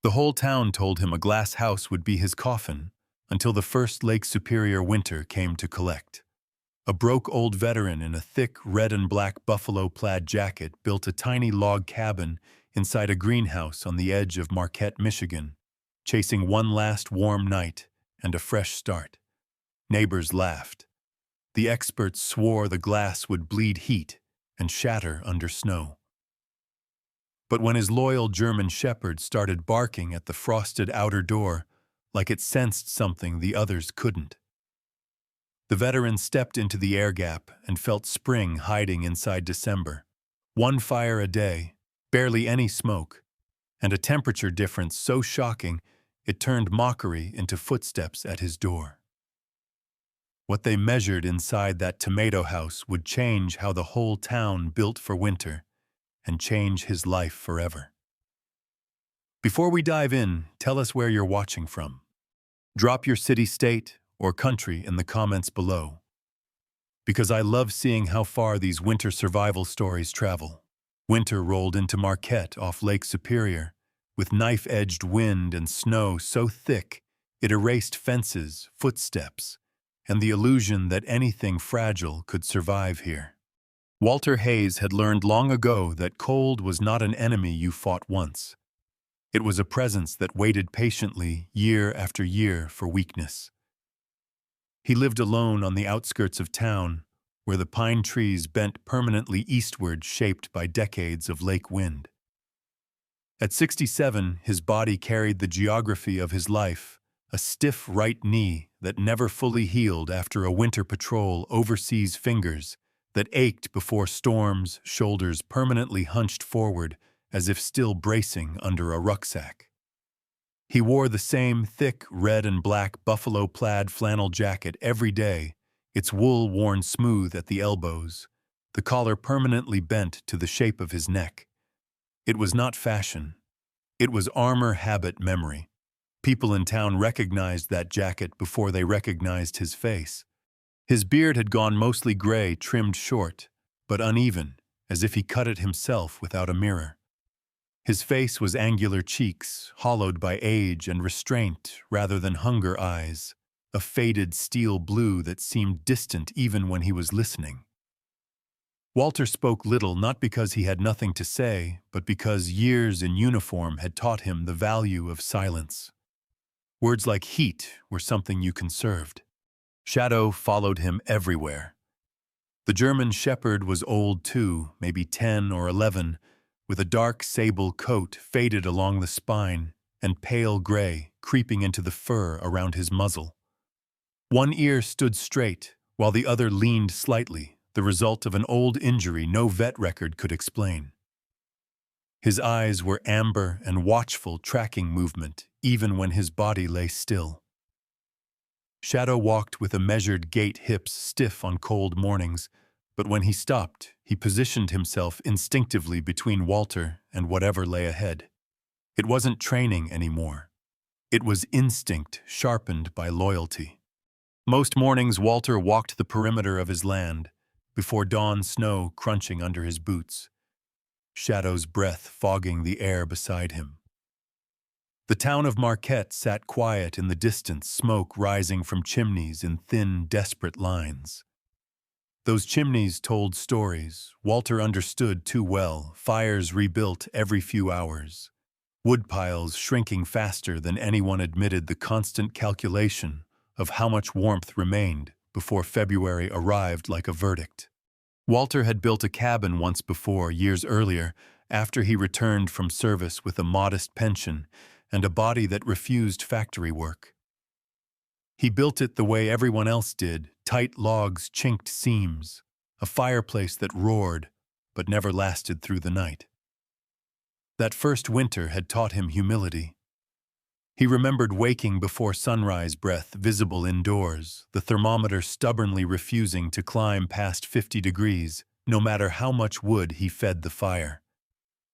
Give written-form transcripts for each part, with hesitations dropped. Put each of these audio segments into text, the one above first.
The whole town told him a glass house would be his coffin until the first Lake Superior winter came to collect. A broke old veteran in a thick red and black buffalo plaid jacket built a tiny log cabin inside a greenhouse on the edge of Marquette, Michigan, chasing one last warm night and a fresh start. Neighbors laughed. The experts swore the glass would bleed heat and shatter under snow. But when his loyal German shepherd started barking at the frosted outer door, like it sensed something the others couldn't, the veteran stepped into the air gap and felt spring hiding inside December. One fire a day, barely any smoke, and a temperature difference so shocking it turned mockery into footsteps at his door. What they measured inside that tomato house would change how the whole town built for winter and change his life forever. Before we dive in, tell us where you're watching from. Drop your city, state, or country in the comments below, because I love seeing how far these winter survival stories travel. Winter rolled into Marquette off Lake Superior, with knife-edged wind and snow so thick it erased fences, footsteps, and the illusion that anything fragile could survive here. Walter Hayes had learned long ago that cold was not an enemy you fought once. It was a presence that waited patiently year after year for weakness. He lived alone on the outskirts of town, where the pine trees bent permanently eastward, shaped by decades of lake wind. At 67, his body carried the geography of his life, a stiff right knee that never fully healed after a winter patrol overseas, fingers that ached before storms, shoulders permanently hunched forward as if still bracing under a rucksack. He wore the same thick red and black buffalo plaid flannel jacket every day, its wool worn smooth at the elbows, the collar permanently bent to the shape of his neck. It was not fashion. It was armor, habit, memory. People in town recognized that jacket before they recognized his face. His beard had gone mostly gray, trimmed short, but uneven, as if he cut it himself without a mirror. His face was angular cheeks, hollowed by age and restraint rather than hunger eyes, a faded steel blue that seemed distant even when he was listening. Walter spoke little, not because he had nothing to say, but because years in uniform had taught him the value of silence. Words like heat were something you conserved. Shadow followed him everywhere. The German shepherd was old too, maybe 10 or 11, with a dark sable coat faded along the spine and pale gray creeping into the fur around his muzzle. One ear stood straight, while the other leaned slightly, the result of an old injury no vet record could explain. His eyes were amber and watchful, tracking movement, even when his body lay still. Shadow walked with a measured gait, hips stiff on cold mornings, but when he stopped, he positioned himself instinctively between Walter and whatever lay ahead. It wasn't training anymore. It was instinct sharpened by loyalty. Most mornings, Walter walked the perimeter of his land, before dawn snow crunching under his boots, Shadow's breath fogging the air beside him. The town of Marquette sat quiet in the distance, smoke rising from chimneys in thin, desperate lines. Those chimneys told stories Walter understood too well, fires rebuilt every few hours, woodpiles shrinking faster than anyone admitted, the constant calculation of how much warmth remained before February arrived like a verdict. Walter had built a cabin once before, years earlier, after he returned from service with a modest pension and a body that refused factory work. He built it the way everyone else did, tight logs, chinked seams, a fireplace that roared but never lasted through the night. That first winter had taught him humility. He remembered waking before sunrise, breath visible indoors, the thermometer stubbornly refusing to climb past 50 degrees, no matter how much wood he fed the fire.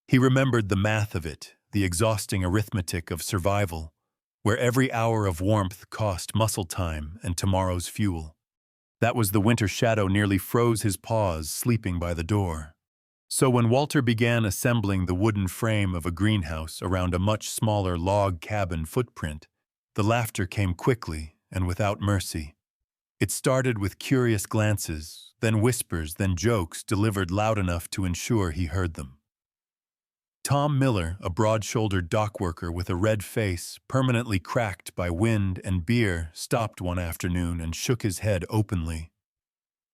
He remembered the math of it, the exhausting arithmetic of survival, where every hour of warmth cost muscle time and tomorrow's fuel. That was the winter Shadow nearly froze his paws sleeping by the door. So when Walter began assembling the wooden frame of a greenhouse around a much smaller log cabin footprint, the laughter came quickly and without mercy. It started with curious glances, then whispers, then jokes delivered loud enough to ensure he heard them. Tom Miller, a broad-shouldered dock worker with a red face, permanently cracked by wind and beer, stopped one afternoon and shook his head openly.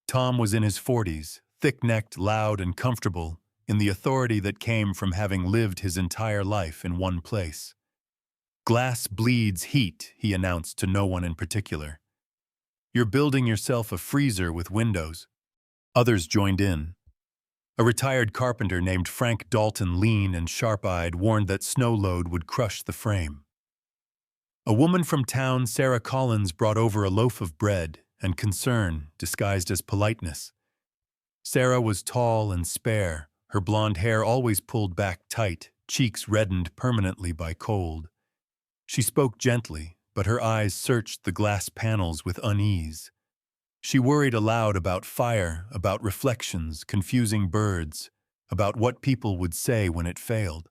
Tom was in his 40s, thick-necked, loud, and comfortable, in the authority that came from having lived his entire life in one place. "Glass bleeds heat," he announced to no one in particular. "You're building yourself a freezer with windows." Others joined in. A retired carpenter named Frank Dalton, lean and sharp-eyed, warned that snow load would crush the frame. A woman from town, Sarah Collins, brought over a loaf of bread and concern disguised as politeness. Sarah was tall and spare, her blonde hair always pulled back tight, cheeks reddened permanently by cold. She spoke gently, but her eyes searched the glass panels with unease. She worried aloud about fire, about reflections, confusing birds, about what people would say when it failed.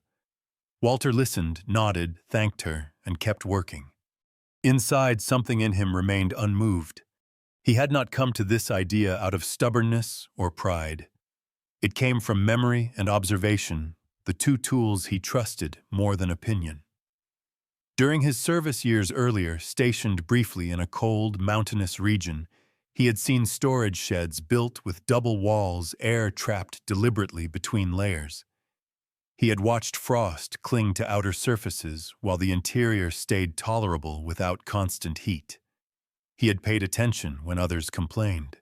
Walter listened, nodded, thanked her, and kept working. Inside, something in him remained unmoved. He had not come to this idea out of stubbornness or pride. It came from memory and observation, the two tools he trusted more than opinion. During his service years earlier, stationed briefly in a cold, mountainous region, he had seen storage sheds built with double walls, air trapped deliberately between layers. He had watched frost cling to outer surfaces while the interior stayed tolerable without constant heat. He had paid attention when others complained.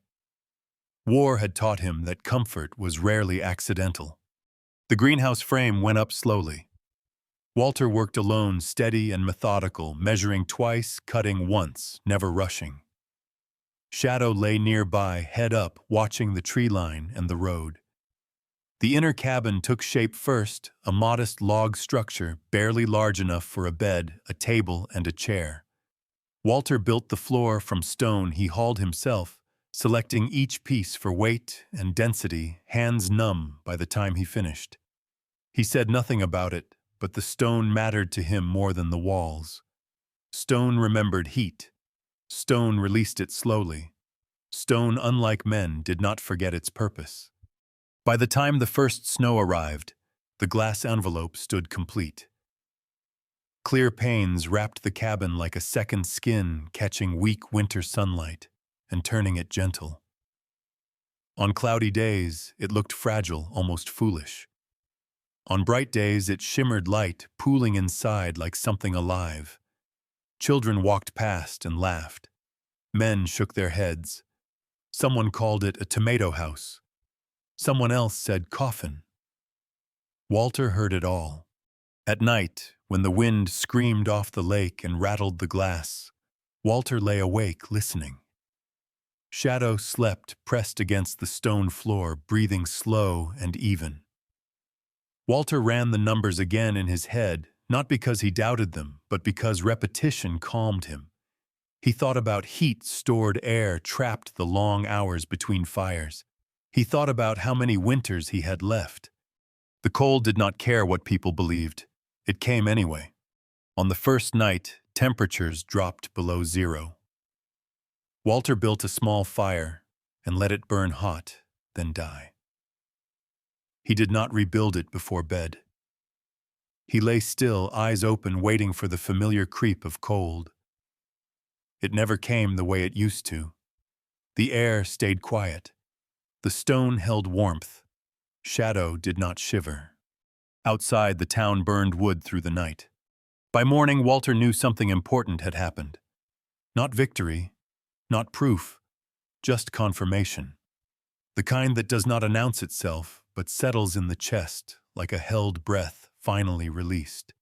War had taught him that comfort was rarely accidental. The greenhouse frame went up slowly. Walter worked alone, steady and methodical, measuring twice, cutting once, never rushing. Shadow lay nearby, head up, watching the tree line and the road. The inner cabin took shape first, a modest log structure, barely large enough for a bed, a table, and a chair. Walter built the floor from stone he hauled himself, selecting each piece for weight and density, hands numb by the time he finished. He said nothing about it, but the stone mattered to him more than the walls. Stone remembered heat. Stone released it slowly. Stone, unlike men, did not forget its purpose. By the time the first snow arrived, the glass envelope stood complete. Clear panes wrapped the cabin like a second skin, catching weak winter sunlight and turning it gentle. On cloudy days, it looked fragile, almost foolish. On bright days, it shimmered light, pooling inside like something alive. Children walked past and laughed. Men shook their heads. Someone called it a tomato house. Someone else said coffin. Walter heard it all. At night, when the wind screamed off the lake and rattled the glass, Walter lay awake, listening. Shadow slept pressed against the stone floor, breathing slow and even. Walter ran the numbers again in his head, not because he doubted them, but because repetition calmed him. He thought about heat, stored air trapped the long hours between fires. He thought about how many winters he had left. The cold did not care what people believed. It came anyway. On the first night, temperatures dropped below zero. Walter built a small fire and let it burn hot, then die. He did not rebuild it before bed. He lay still, eyes open, waiting for the familiar creep of cold. It never came the way it used to. The air stayed quiet. The stone held warmth. Shadow did not shiver. Outside, the town burned wood through the night. By morning, Walter knew something important had happened. Not victory, not proof, just confirmation. The kind that does not announce itself, but settles in the chest like a held breath finally released.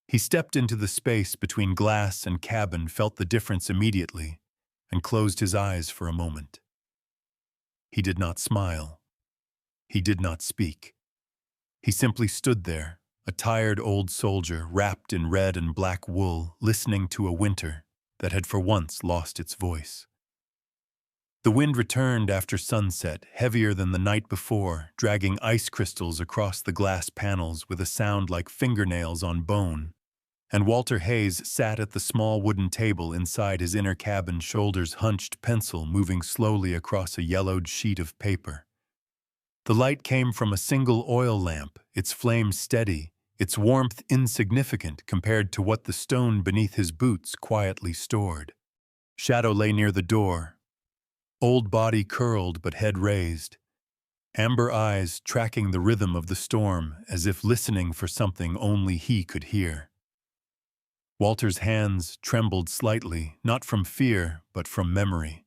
He stepped into the space between glass and cabin, felt the difference immediately, and closed his eyes for a moment. He did not smile. He did not speak. He simply stood there, a tired old soldier wrapped in red and black wool, listening to a winter that had for once lost its voice. The wind returned after sunset, heavier than the night before, dragging ice crystals across the glass panels with a sound like fingernails on bone. And Walter Hayes sat at the small wooden table inside his inner cabin, shoulders hunched, pencil moving slowly across a yellowed sheet of paper. The light came from a single oil lamp, its flame steady, its warmth insignificant compared to what the stone beneath his boots quietly stored. Shadow lay near the door, old body curled but head raised, amber eyes tracking the rhythm of the storm as if listening for something only he could hear. Walter's hands trembled slightly, not from fear, but from memory.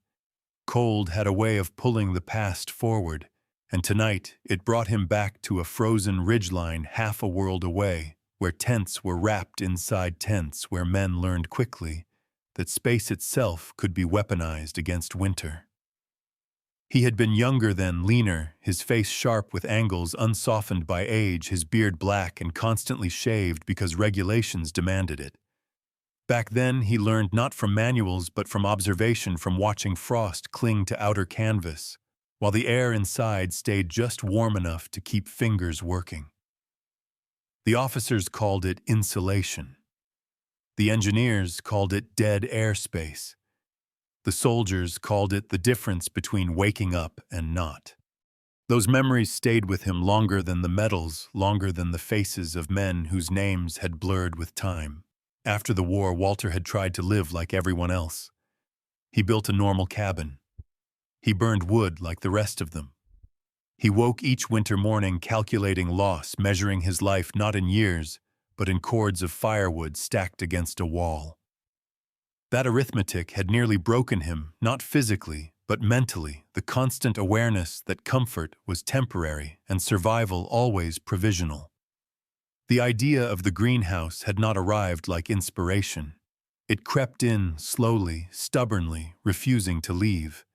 Cold had a way of pulling the past forward, and tonight it brought him back to a frozen ridgeline half a world away, where tents were wrapped inside tents, where men learned quickly that space itself could be weaponized against winter. He had been younger then, leaner, his face sharp with angles unsoftened by age, his beard black and constantly shaved because regulations demanded it. Back then, he learned not from manuals but from observation, from watching frost cling to outer canvas, while the air inside stayed just warm enough to keep fingers working. The officers called it insulation. The engineers called it dead airspace. The soldiers called it the difference between waking up and not. Those memories stayed with him longer than the medals, longer than the faces of men whose names had blurred with time. After the war, Walter had tried to live like everyone else. He built a normal cabin. He burned wood like the rest of them. He woke each winter morning calculating loss, measuring his life not in years, but in cords of firewood stacked against a wall. That arithmetic had nearly broken him, not physically, but mentally, the constant awareness that comfort was temporary and survival always provisional. The idea of the greenhouse had not arrived like inspiration. It crept in slowly, stubbornly, refusing to leave.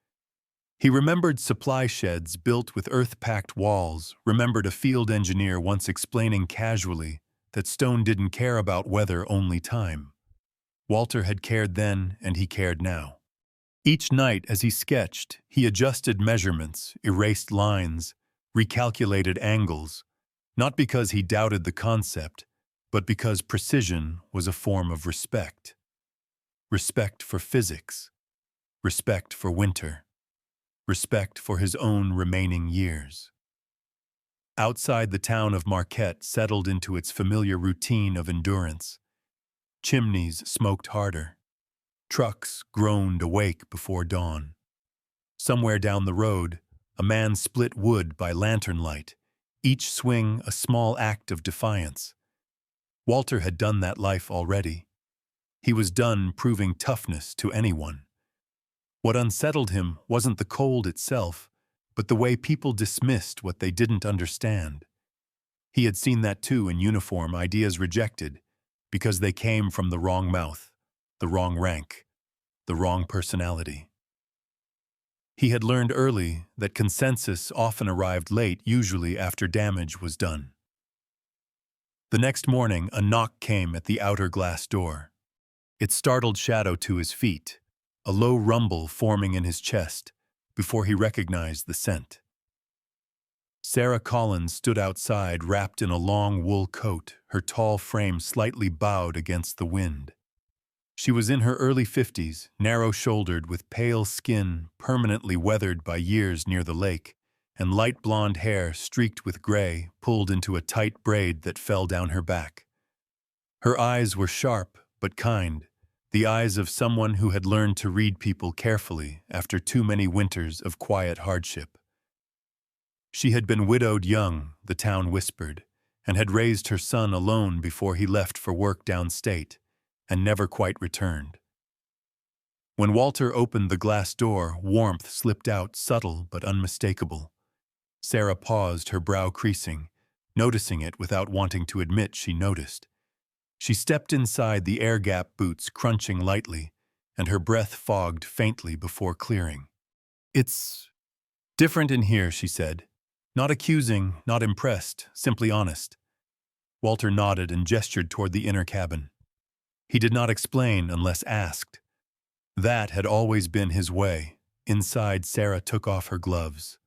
He remembered supply sheds built with earth-packed walls, remembered a field engineer once explaining casually that stone didn't care about weather, only time. Walter had cared then, and he cared now. Each night as he sketched, he adjusted measurements, erased lines, recalculated angles, not because he doubted the concept, but because precision was a form of respect. Respect for physics, respect for winter, respect for his own remaining years. Outside, the town of Marquette settled into its familiar routine of endurance. Chimneys smoked harder. Trucks groaned awake before dawn. Somewhere down the road, a man split wood by lantern light, each swing a small act of defiance. Walter had done that life already. He was done proving toughness to anyone. What unsettled him wasn't the cold itself, but the way people dismissed what they didn't understand. He had seen that too in uniform, ideas rejected because they came from the wrong mouth, the wrong rank, the wrong personality. He had learned early that consensus often arrived late, usually after damage was done. The next morning, a knock came at the outer glass door. It startled Shadow to his feet, a low rumble forming in his chest before he recognized the scent. Sarah Collins stood outside, wrapped in a long wool coat, her tall frame slightly bowed against the wind. She was in her early 50s, narrow-shouldered, with pale skin permanently weathered by years near the lake, and light blonde hair streaked with gray, pulled into a tight braid that fell down her back. Her eyes were sharp but kind, the eyes of someone who had learned to read people carefully after too many winters of quiet hardship. She had been widowed young, the town whispered, and had raised her son alone before he left for work downstate, and never quite returned. When Walter opened the glass door, warmth slipped out, subtle but unmistakable. Sarah paused, her brow creasing, noticing it without wanting to admit she noticed. She stepped inside, the air gap boots crunching lightly, and her breath fogged faintly before clearing. "It's different in here," she said. Not accusing, not impressed, simply honest. Walter nodded and gestured toward the inner cabin. He did not explain unless asked. That had always been his way, Inside, Sarah took off her gloves.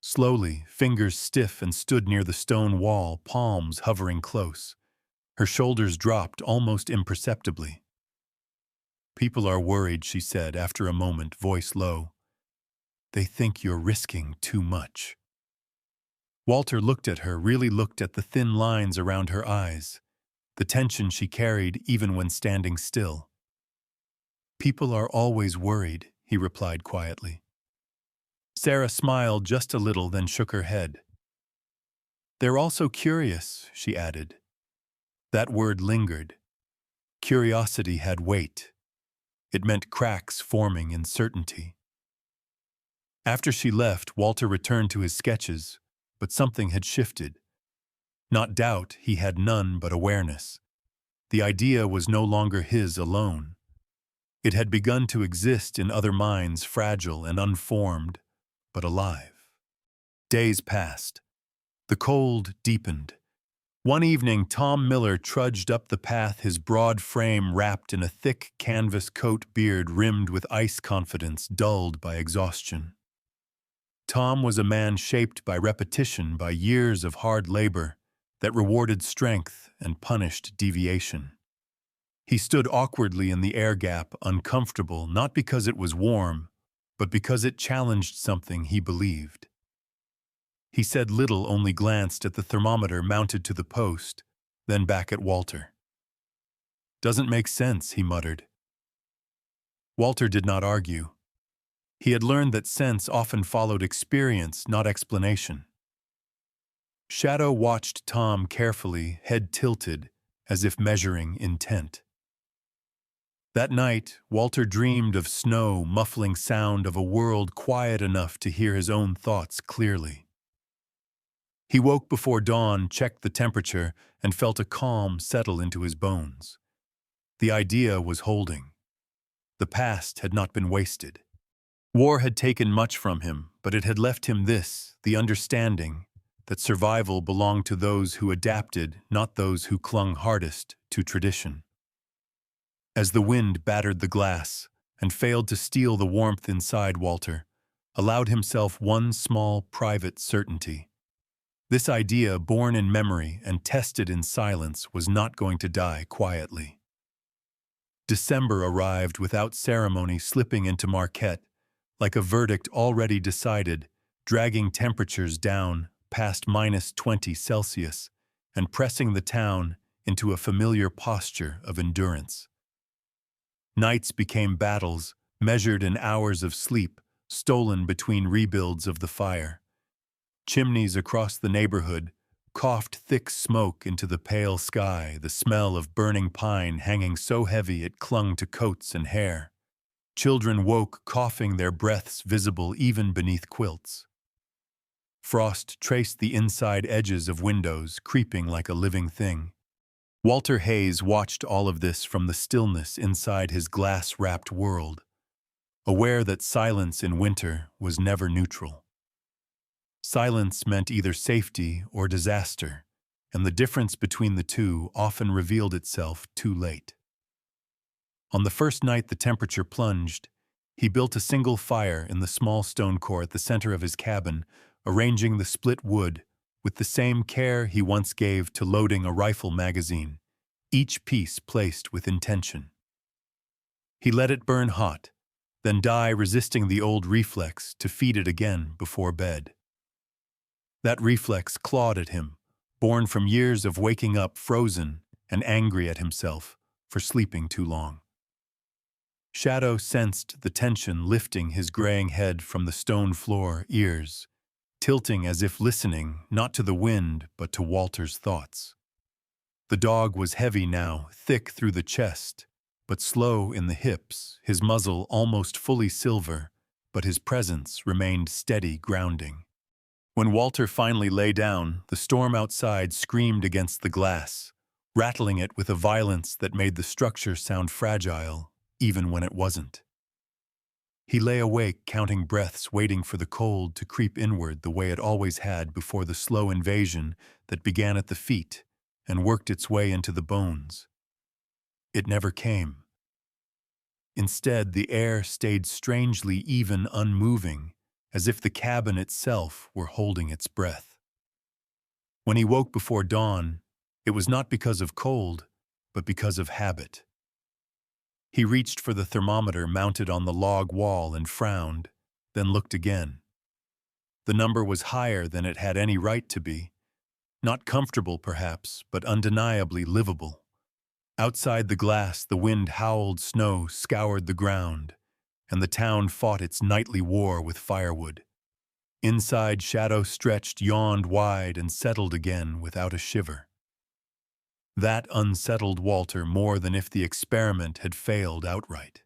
Slowly, fingers stiff and stood near the stone wall, palms hovering close. Her shoulders dropped almost imperceptibly. "People are worried," she said after a moment, voice low. "They think you're risking too much." Walter looked at her, really looked at the thin lines around her eyes, the tension she carried even when standing still. "People are always worried," he replied quietly. Sarah smiled just a little, then shook her head. "They're also curious," she added. That word lingered. Curiosity had weight. It meant cracks forming in certainty. After she left, Walter returned to his sketches, but something had shifted. Not doubt, he had none but awareness. The idea was no longer his alone. It had begun to exist in other minds, fragile and unformed, but alive. Days passed. The cold deepened. One evening, Tom Miller trudged up the path, his broad frame wrapped in a thick canvas coat, beard rimmed with ice, confidence dulled by exhaustion. Tom was a man shaped by repetition, by years of hard labor that rewarded strength and punished deviation. He stood awkwardly in the air gap, uncomfortable, not because it was warm, but because it challenged something he believed. He said little, only glanced at the thermometer mounted to the post, then back at Walter. "Doesn't make sense," he muttered. Walter did not argue. He had learned that sense often followed experience, not explanation. Shadow watched Tom carefully, head tilted, as if measuring intent. That night, Walter dreamed of snow, muffling sound of a world quiet enough to hear his own thoughts clearly. He woke before dawn, checked the temperature, and felt a calm settle into his bones. The idea was holding. The past had not been wasted. War had taken much from him, but it had left him this, the understanding that survival belonged to those who adapted, not those who clung hardest to tradition. As the wind battered the glass and failed to steal the warmth inside, Walter allowed himself one small, private certainty. This idea, born in memory and tested in silence, was not going to die quietly. December arrived without ceremony, slipping into Marquette, like a verdict already decided, dragging temperatures down past -20°C and pressing the town into a familiar posture of endurance. Nights became battles, measured in hours of sleep, stolen between rebuilds of the fire. Chimneys across the neighborhood coughed thick smoke into the pale sky, the smell of burning pine hanging so heavy it clung to coats and hair. Children woke coughing, their breaths visible even beneath quilts. Frost traced the inside edges of windows, creeping like a living thing. Walter Hayes watched all of this from the stillness inside his glass-wrapped world, aware that silence in winter was never neutral. Silence meant either safety or disaster, and the difference between the two often revealed itself too late. On the first night the temperature plunged, he built a single fire in the small stone core at the center of his cabin, arranging the split wood with the same care he once gave to loading a rifle magazine, each piece placed with intention. He let it burn hot, then die, resisting the old reflex to feed it again before bed. That reflex clawed at him, born from years of waking up frozen and angry at himself for sleeping too long. Shadow sensed the tension lifting his graying head from the stone floor, ears tilting as if listening not to the wind but to Walter's thoughts. The dog was heavy now, thick through the chest, but slow in the hips, his muzzle almost fully silver, but his presence remained steady, grounding. When Walter finally lay down, the storm outside screamed against the glass, rattling it with a violence that made the structure sound fragile, even when it wasn't. He lay awake, counting breaths, waiting for the cold to creep inward the way it always had before the slow invasion that began at the feet and worked its way into the bones. It never came. Instead, the air stayed strangely even, unmoving, as if the cabin itself were holding its breath. When he woke before dawn, it was not because of cold, but because of habit. He reached for the thermometer mounted on the log wall and frowned, then looked again. The number was higher than it had any right to be. Not comfortable, perhaps, but undeniably livable. Outside the glass, the wind howled, snow scoured the ground, and the town fought its nightly war with firewood. Inside, shadow stretched, yawned wide, and settled again without a shiver. That unsettled Walter more than if the experiment had failed outright.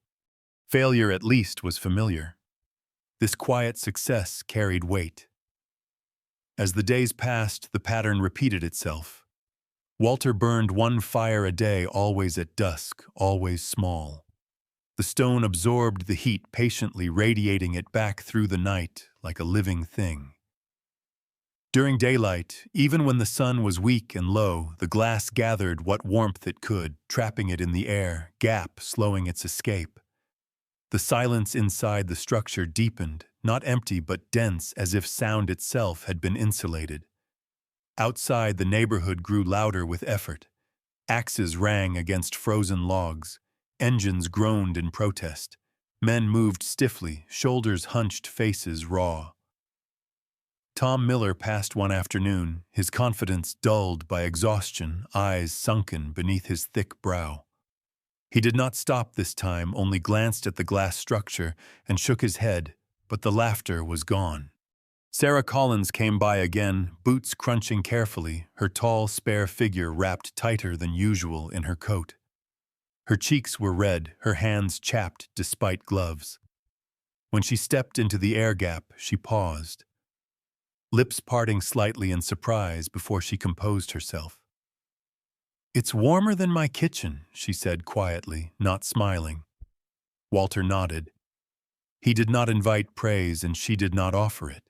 Failure, at least, was familiar. This quiet success carried weight. As the days passed, the pattern repeated itself. Walter burned one fire a day, always at dusk, always small. The stone absorbed the heat, patiently radiating it back through the night like a living thing. During daylight, even when the sun was weak and low, the glass gathered what warmth it could, trapping it in the air, gap slowing its escape. The silence inside the structure deepened, not empty but dense, as if sound itself had been insulated. Outside, the neighborhood grew louder with effort. Axes rang against frozen logs. Engines groaned in protest. Men moved stiffly, shoulders hunched, faces raw. Tom Miller passed one afternoon, his confidence dulled by exhaustion, eyes sunken beneath his thick brow. He did not stop this time, only glanced at the glass structure and shook his head, but the laughter was gone. Sarah Collins came by again, boots crunching carefully, her tall, spare figure wrapped tighter than usual in her coat. Her cheeks were red, her hands chapped despite gloves. When she stepped into the air gap, she paused, lips parting slightly in surprise before she composed herself. "It's warmer than my kitchen," she said quietly, not smiling. Walter nodded. He did not invite praise, and she did not offer it.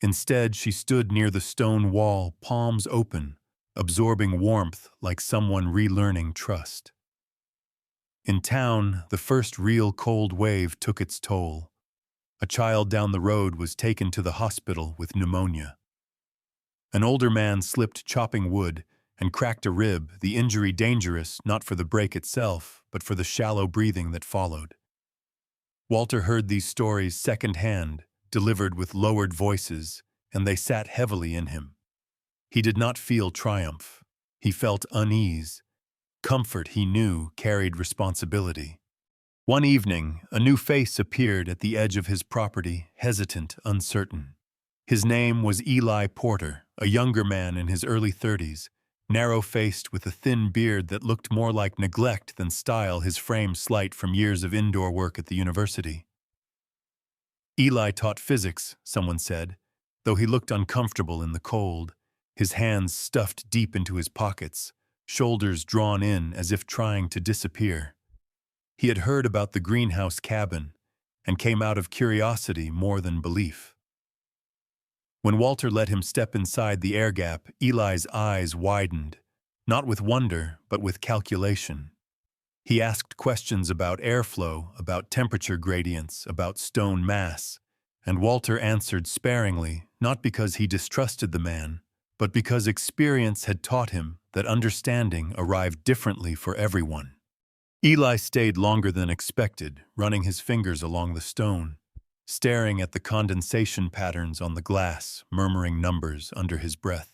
Instead, she stood near the stone wall, palms open, absorbing warmth like someone relearning trust. In town, the first real cold wave took its toll. A child down the road was taken to the hospital with pneumonia. An older man slipped chopping wood and cracked a rib, the injury dangerous not for the break itself, but for the shallow breathing that followed. Walter heard these stories secondhand, delivered with lowered voices, and they sat heavily in him. He did not feel triumph. He felt unease. Comfort, he knew, carried responsibility. One evening, a new face appeared at the edge of his property, hesitant, uncertain. His name was Eli Porter, a younger man in his early 30s, narrow-faced with a thin beard that looked more like neglect than style, his frame slight from years of indoor work at the university. Eli taught physics, someone said, though he looked uncomfortable in the cold, his hands stuffed deep into his pockets, shoulders drawn in as if trying to disappear. He had heard about the greenhouse cabin and came out of curiosity more than belief. When Walter let him step inside the air gap, Eli's eyes widened, not with wonder, but with calculation. He asked questions about airflow, about temperature gradients, about stone mass, and Walter answered sparingly, not because he distrusted the man, but because experience had taught him that understanding arrived differently for everyone. Eli stayed longer than expected, running his fingers along the stone, staring at the condensation patterns on the glass, murmuring numbers under his breath.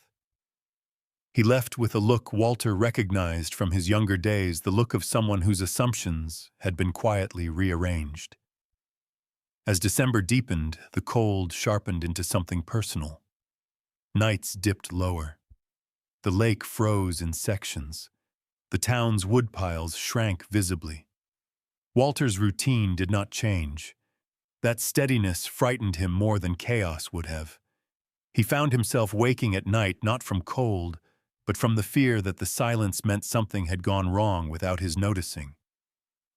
He left with a look Walter recognized from his younger days, the look of someone whose assumptions had been quietly rearranged. As December deepened, the cold sharpened into something personal. Nights dipped lower. The lake froze in sections. The town's woodpiles shrank visibly. Walter's routine did not change. That steadiness frightened him more than chaos would have. He found himself waking at night not from cold, but from the fear that the silence meant something had gone wrong without his noticing.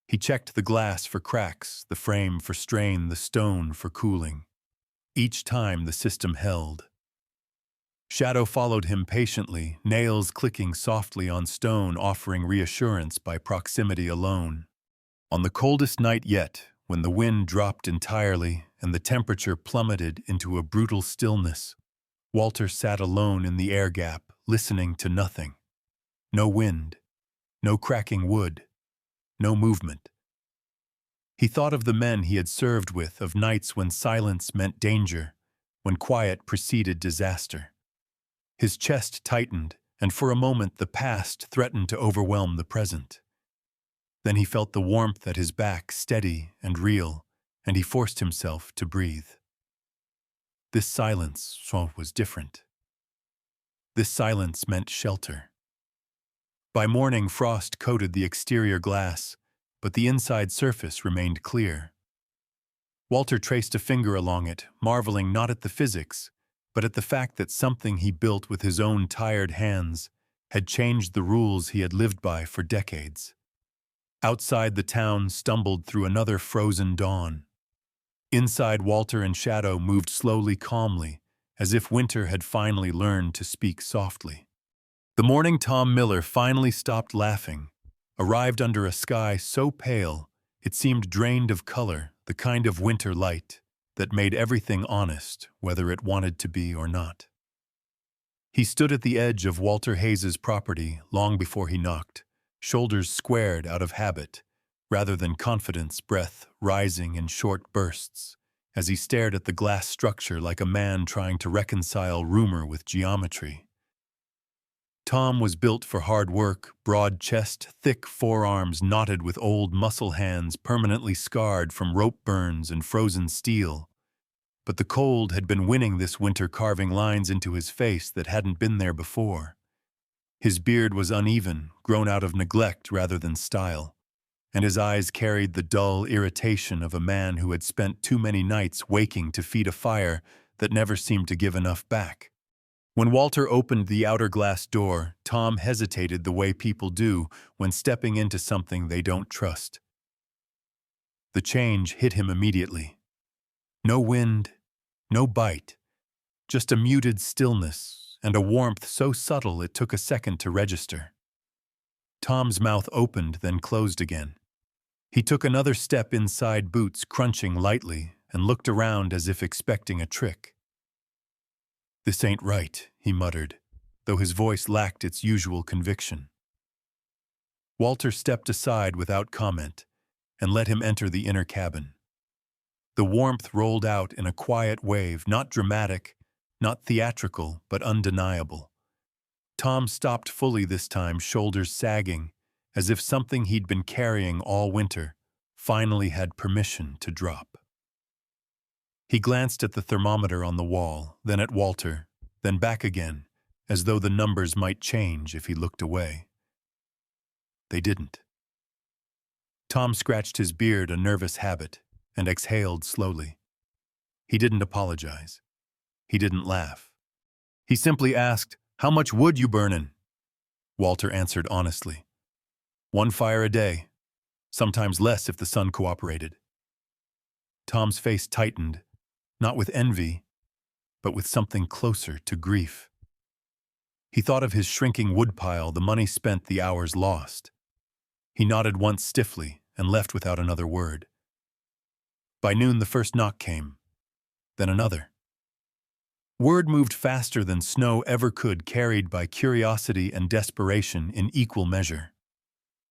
He checked the glass for cracks, the frame for strain, the stone for cooling. Each time the system held. Shadow followed him patiently, nails clicking softly on stone, offering reassurance by proximity alone. On the coldest night yet, when the wind dropped entirely and the temperature plummeted into a brutal stillness, Walter sat alone in the air gap, listening to nothing. No wind, no cracking wood, no movement. He thought of the men he had served with, of nights when silence meant danger, when quiet preceded disaster. His chest tightened, and for a moment the past threatened to overwhelm the present. Then he felt the warmth at his back, steady and real, and he forced himself to breathe. This silence was different. This silence meant shelter. By morning, frost coated the exterior glass, but the inside surface remained clear. Walter traced a finger along it, marveling not at the physics, but at the fact that something he built with his own tired hands had changed the rules he had lived by for decades. Outside, the town stumbled through another frozen dawn. Inside, Walter and Shadow moved slowly, calmly, as if winter had finally learned to speak softly. The morning Tom Miller finally stopped laughing, arrived under a sky so pale it seemed drained of color, the kind of winter light that made everything honest, whether it wanted to be or not. He stood at the edge of Walter Hayes's property long before he knocked, shoulders squared out of habit, rather than confidence, breath rising in short bursts, as he stared at the glass structure like a man trying to reconcile rumor with geometry. Tom was built for hard work, broad chest, thick forearms knotted with old muscle hands permanently scarred from rope burns and frozen steel. But the cold had been winning this winter, carving lines into his face that hadn't been there before. His beard was uneven, grown out of neglect rather than style, and his eyes carried the dull irritation of a man who had spent too many nights waking to feed a fire that never seemed to give enough back. When Walter opened the outer glass door, Tom hesitated the way people do when stepping into something they don't trust. The change hit him immediately. No wind, no bite, just a muted stillness and a warmth so subtle it took a second to register. Tom's mouth opened, then closed again. He took another step inside, boots crunching lightly, and looked around as if expecting a trick. "This ain't right," he muttered, though his voice lacked its usual conviction. Walter stepped aside without comment and let him enter the inner cabin. The warmth rolled out in a quiet wave, not dramatic, not theatrical, but undeniable. Tom stopped fully this time, shoulders sagging, as if something he'd been carrying all winter finally had permission to drop. He glanced at the thermometer on the wall, then at Walter, then back again, as though the numbers might change if he looked away. They didn't. Tom scratched his beard, a nervous habit, and exhaled slowly. He didn't apologize. He didn't laugh. He simply asked, "How much wood you burnin'?" Walter answered honestly. "One fire a day, sometimes less if the sun cooperated." Tom's face tightened, not with envy, but with something closer to grief. He thought of his shrinking woodpile, the money spent, the hours lost. He nodded once stiffly and left without another word. By noon the first knock came, then another. Word moved faster than snow ever could, carried by curiosity and desperation in equal measure.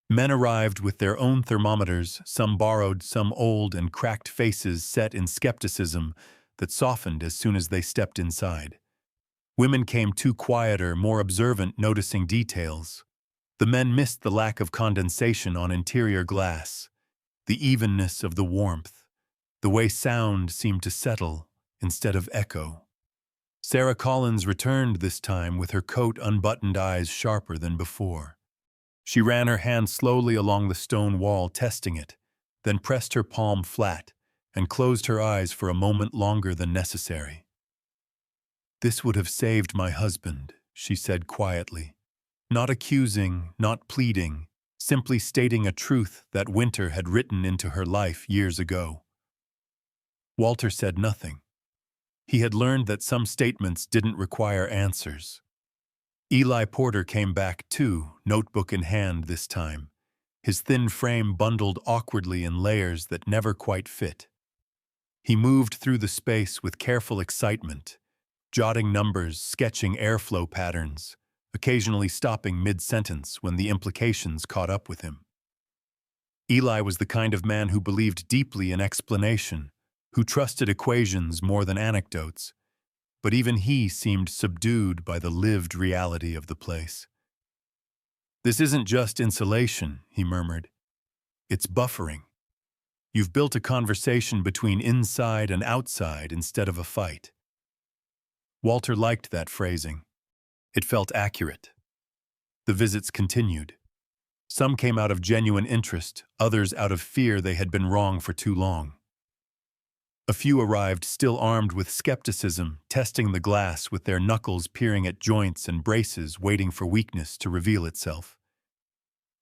Men arrived with their own thermometers, some borrowed, some old, and cracked faces set in skepticism that softened as soon as they stepped inside. Women came too quieter, more observant, noticing details. The men missed the lack of condensation on interior glass, the evenness of the warmth, the way sound seemed to settle instead of echo. Sarah Collins returned this time with her coat unbuttoned, eyes sharper than before. She ran her hand slowly along the stone wall, testing it, then pressed her palm flat and closed her eyes for a moment longer than necessary. "This would have saved my husband," she said quietly, not accusing, not pleading, simply stating a truth that winter had written into her life years ago. Walter said nothing. He had learned that some statements didn't require answers. Eli Porter came back too, notebook in hand this time, his thin frame bundled awkwardly in layers that never quite fit. He moved through the space with careful excitement, jotting numbers, sketching airflow patterns, occasionally stopping mid-sentence when the implications caught up with him. Eli was the kind of man who believed deeply in explanation, who trusted equations more than anecdotes, but even he seemed subdued by the lived reality of the place. "This isn't just insulation," he murmured. "It's buffering. You've built a conversation between inside and outside instead of a fight." Walter liked that phrasing. It felt accurate. The visits continued. Some came out of genuine interest, others out of fear they had been wrong for too long. A few arrived still armed with skepticism, testing the glass with their knuckles peering at joints and braces, waiting for weakness to reveal itself.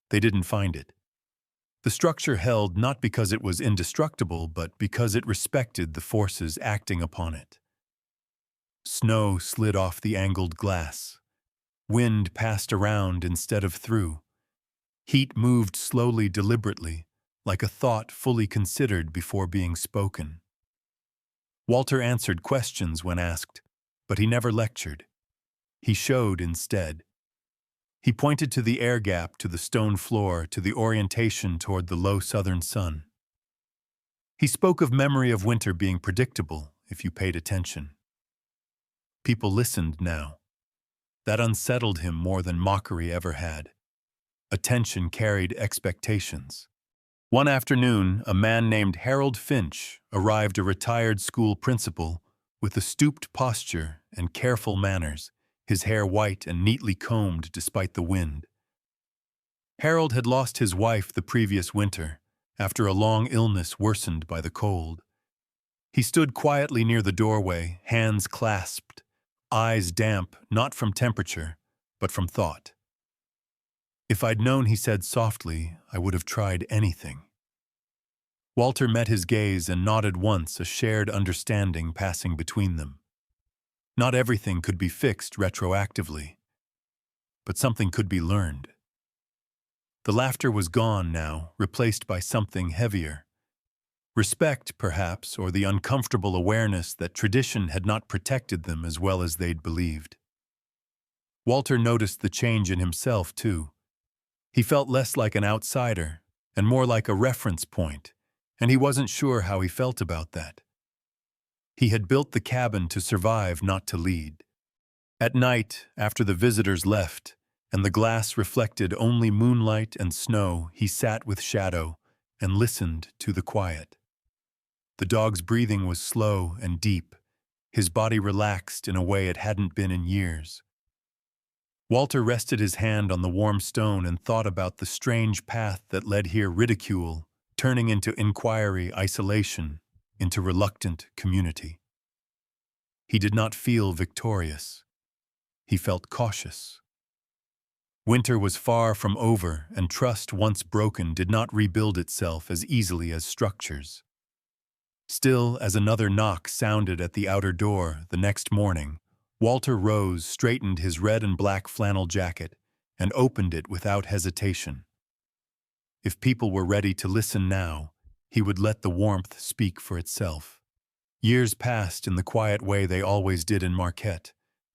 They didn't find it. The structure held not because it was indestructible, but because it respected the forces acting upon it. Snow slid off the angled glass. Wind passed around instead of through. Heat moved slowly, deliberately, like a thought fully considered before being spoken. Walter answered questions when asked, but he never lectured. He showed instead. He pointed to the air gap, to the stone floor, to the orientation toward the low southern sun. He spoke of memory of winter being predictable if you paid attention. People listened now. That unsettled him more than mockery ever had. Attention carried expectations. One afternoon, a man named Harold Finch arrived, a retired school principal, with a stooped posture and careful manners, his hair white and neatly combed despite the wind. Harold had lost his wife the previous winter, after a long illness worsened by the cold. He stood quietly near the doorway, hands clasped, eyes damp, not from temperature, but from thought. "If I'd known," he said softly, "I would have tried anything." Walter met his gaze and nodded once, a shared understanding passing between them. Not everything could be fixed retroactively, but something could be learned. The laughter was gone now, replaced by something heavier. Respect, perhaps, or the uncomfortable awareness that tradition had not protected them as well as they'd believed. Walter noticed the change in himself, too. He felt less like an outsider and more like a reference point, and he wasn't sure how he felt about that. He had built the cabin to survive, not to lead. At night, after the visitors left, and the glass reflected only moonlight and snow, he sat with Shadow and listened to the quiet. The dog's breathing was slow and deep, his body relaxed in a way it hadn't been in years. Walter rested his hand on the warm stone and thought about the strange path that led here, ridicule, turning into inquiry, isolation, into reluctant community. He did not feel victorious. He felt cautious. Winter was far from over, and trust once broken did not rebuild itself as easily as structures. Still, as another knock sounded at the outer door the next morning, Walter rose, straightened his red and black flannel jacket, and opened it without hesitation. If people were ready to listen now, he would let the warmth speak for itself. Years passed in the quiet way they always did in Marquette,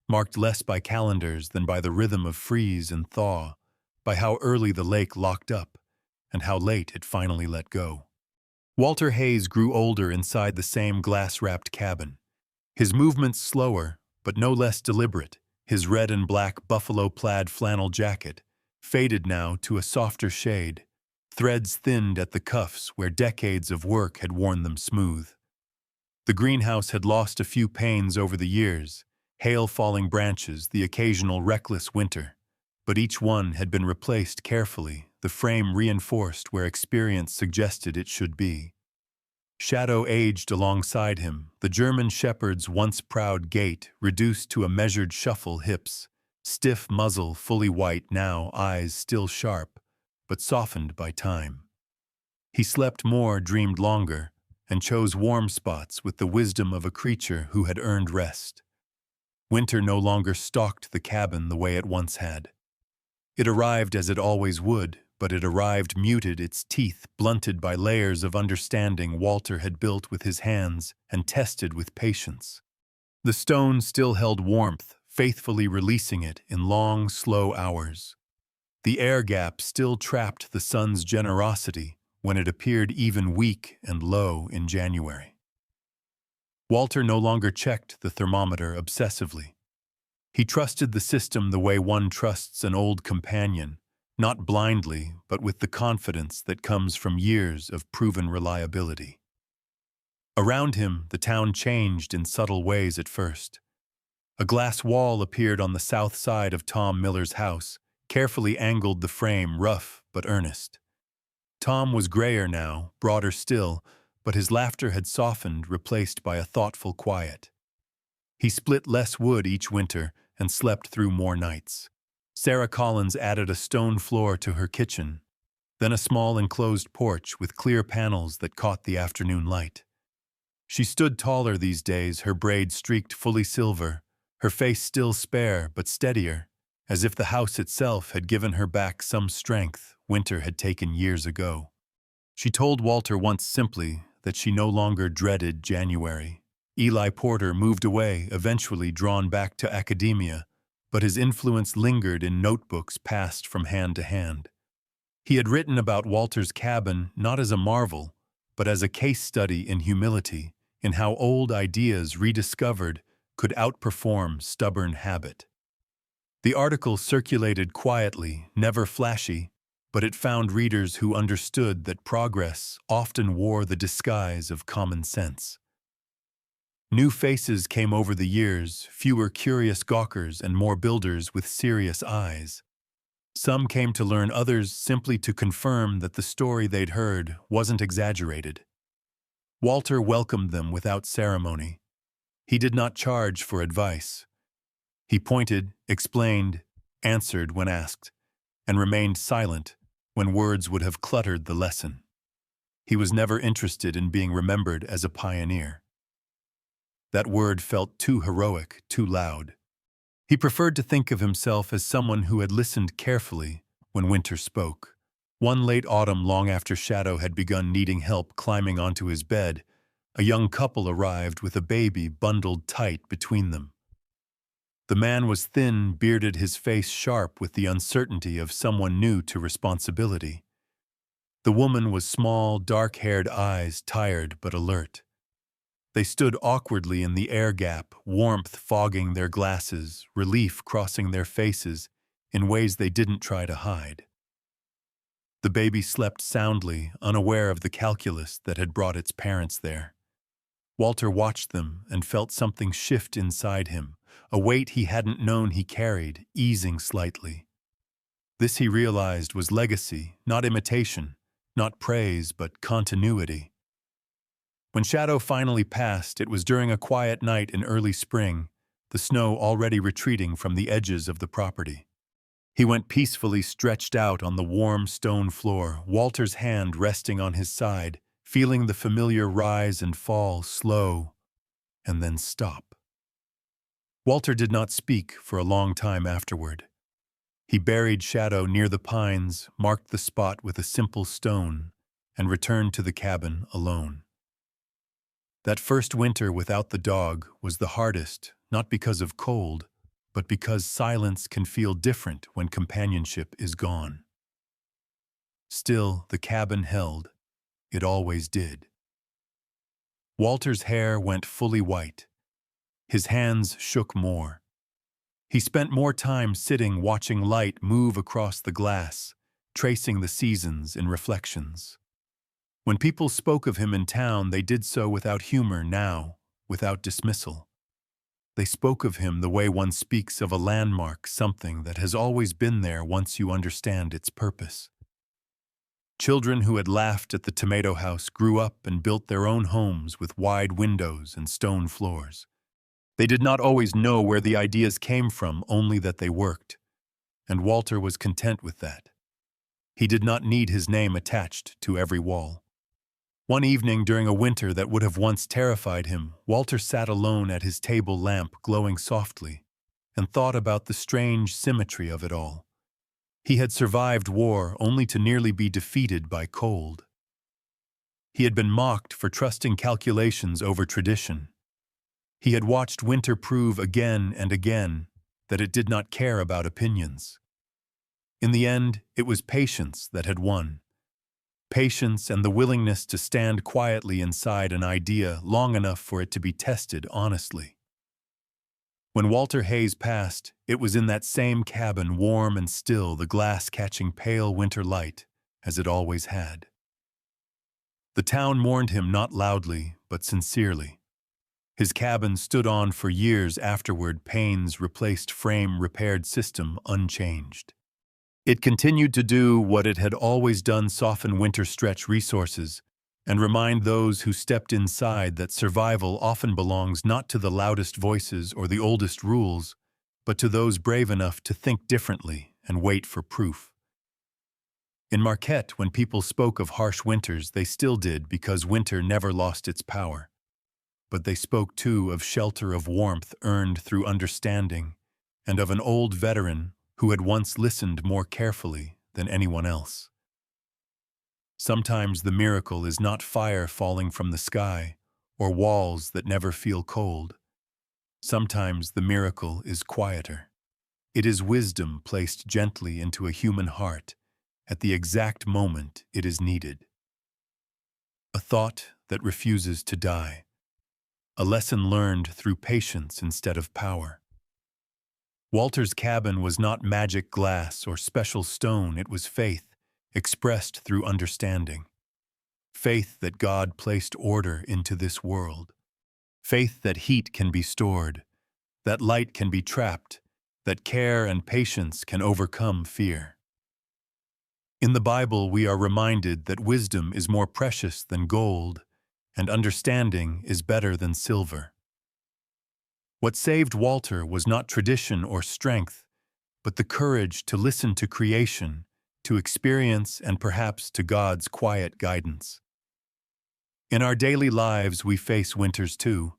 marked less by calendars than by the rhythm of freeze and thaw, by how early the lake locked up, and how late it finally let go. Walter Hayes grew older inside the same glass-wrapped cabin, his movements slower, but no less deliberate. His red and black buffalo-plaid flannel jacket faded now to a softer shade, threads thinned at the cuffs where decades of work had worn them smooth. The greenhouse had lost a few panes over the years, hail-falling branches, the occasional reckless winter, but each one had been replaced carefully, the frame reinforced where experience suggested it should be. Shadow aged alongside him, the German shepherd's once proud gait reduced to a measured shuffle, hips, stiff muzzle fully white now, eyes still sharp, but softened by time. He slept more, dreamed longer, and chose warm spots with the wisdom of a creature who had earned rest. Winter no longer stalked the cabin the way it once had. It arrived as it always would, but it arrived muted, its teeth blunted by layers of understanding Walter had built with his hands and tested with patience. The stone still held warmth, faithfully releasing it in long, slow hours. The air gap still trapped the sun's generosity when it appeared even weak and low in January. Walter no longer checked the thermometer obsessively. He trusted the system the way one trusts an old companion, not blindly, but with the confidence that comes from years of proven reliability. Around him, the town changed in subtle ways at first. A glass wall appeared on the south side of Tom Miller's house, carefully angled, the frame rough but earnest. Tom was grayer now, broader still, but his laughter had softened, replaced by a thoughtful quiet. He split less wood each winter and slept through more nights. Sarah Collins added a stone floor to her kitchen, then a small enclosed porch with clear panels that caught the afternoon light. She stood taller these days, her braid streaked fully silver, her face still spare but steadier, as if the house itself had given her back some strength winter had taken years ago. She told Walter once simply that she no longer dreaded January. Eli Porter moved away, eventually drawn back to academia, but his influence lingered in notebooks passed from hand to hand. He had written about Walter's cabin not as a marvel, but as a case study in humility, in how old ideas rediscovered could outperform stubborn habit. The article circulated quietly, never flashy, but it found readers who understood that progress often wore the disguise of common sense. New faces came over the years, fewer curious gawkers and more builders with serious eyes. Some came to learn, others simply to confirm that the story they'd heard wasn't exaggerated. Walter welcomed them without ceremony. He did not charge for advice. He pointed, explained, answered when asked, and remained silent when words would have cluttered the lesson. He was never interested in being remembered as a pioneer. That word felt too heroic, too loud. He preferred to think of himself as someone who had listened carefully when winter spoke. One late autumn, long after Shadow had begun needing help climbing onto his bed, a young couple arrived with a baby bundled tight between them. The man was thin, bearded, his face sharp with the uncertainty of someone new to responsibility. The woman was small, dark-haired, eyes tired but alert. They stood awkwardly in the air gap, warmth fogging their glasses, relief crossing their faces in ways they didn't try to hide. The baby slept soundly, unaware of the calculus that had brought its parents there. Walter watched them and felt something shift inside him, a weight he hadn't known he carried, easing slightly. This, he realized, was legacy, not imitation, not praise, but continuity. When Shadow finally passed, it was during a quiet night in early spring, the snow already retreating from the edges of the property. He went peacefully stretched out on the warm stone floor, Walter's hand resting on his side, feeling the familiar rise and fall, slow, and then stop. Walter did not speak for a long time afterward. He buried Shadow near the pines, marked the spot with a simple stone, and returned to the cabin alone. That first winter without the dog was the hardest, not because of cold, but because silence can feel different when companionship is gone. Still, the cabin held. It always did. Walter's hair went fully white. His hands shook more. He spent more time sitting watching light move across the glass, tracing the seasons in reflections. When people spoke of him in town, they did so without humor now, without dismissal. They spoke of him the way one speaks of a landmark, something that has always been there once you understand its purpose. Children who had laughed at the tomato house grew up and built their own homes with wide windows and stone floors. They did not always know where the ideas came from, only that they worked. And Walter was content with that. He did not need his name attached to every wall. One evening during a winter that would have once terrified him, Walter sat alone at his table lamp glowing softly and thought about the strange symmetry of it all. He had survived war only to nearly be defeated by cold. He had been mocked for trusting calculations over tradition. He had watched winter prove again and again that it did not care about opinions. In the end, it was patience that had won. Patience and the willingness to stand quietly inside an idea long enough for it to be tested honestly. When Walter Hayes passed, it was in that same cabin, warm and still, the glass catching pale winter light, as it always had. The town mourned him not loudly, but sincerely. His cabin stood on for years afterward, panes replaced frame, repaired system unchanged. It continued to do what it had always done: soften winter stretch resources, and remind those who stepped inside that survival often belongs not to the loudest voices or the oldest rules, but to those brave enough to think differently and wait for proof. In Marquette, when people spoke of harsh winters, they still did, because winter never lost its power. But they spoke too of shelter, of warmth earned through understanding, and of an old veteran who had once listened more carefully than anyone else. Sometimes the miracle is not fire falling from the sky or walls that never feel cold. Sometimes the miracle is quieter. It is wisdom placed gently into a human heart at the exact moment it is needed. A thought that refuses to die. A lesson learned through patience instead of power. Walter's cabin was not magic glass or special stone, it was faith, expressed through understanding. Faith that God placed order into this world. Faith that heat can be stored, that light can be trapped, that care and patience can overcome fear. In the Bible, we are reminded that wisdom is more precious than gold, and understanding is better than silver. What saved Walter was not tradition or strength, but the courage to listen to creation, to experience, and perhaps to God's quiet guidance. In our daily lives, we face winters too,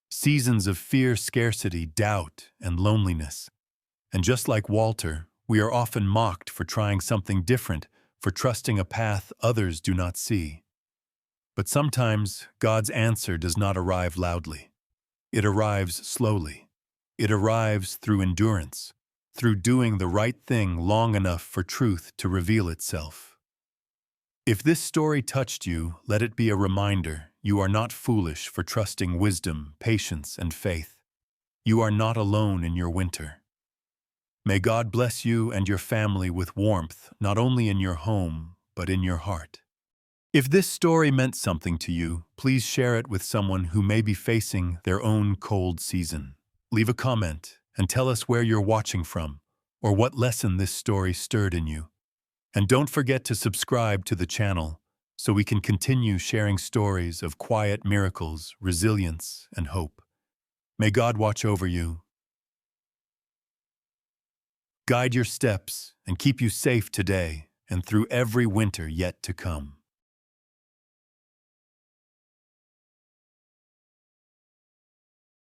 seasons of fear, scarcity, doubt, and loneliness. And just like Walter, we are often mocked for trying something different, for trusting a path others do not see. But sometimes God's answer does not arrive loudly. It arrives slowly. It arrives through endurance, through doing the right thing long enough for truth to reveal itself. If this story touched you, let it be a reminder you are not foolish for trusting wisdom, patience, and faith. You are not alone in your winter. May God bless you and your family with warmth, not only in your home, but in your heart. If this story meant something to you, please share it with someone who may be facing their own cold season. Leave a comment and tell us where you're watching from, or what lesson this story stirred in you. And don't forget to subscribe to the channel so we can continue sharing stories of quiet miracles, resilience, and hope. May God watch over you, guide your steps, and keep you safe today and through every winter yet to come.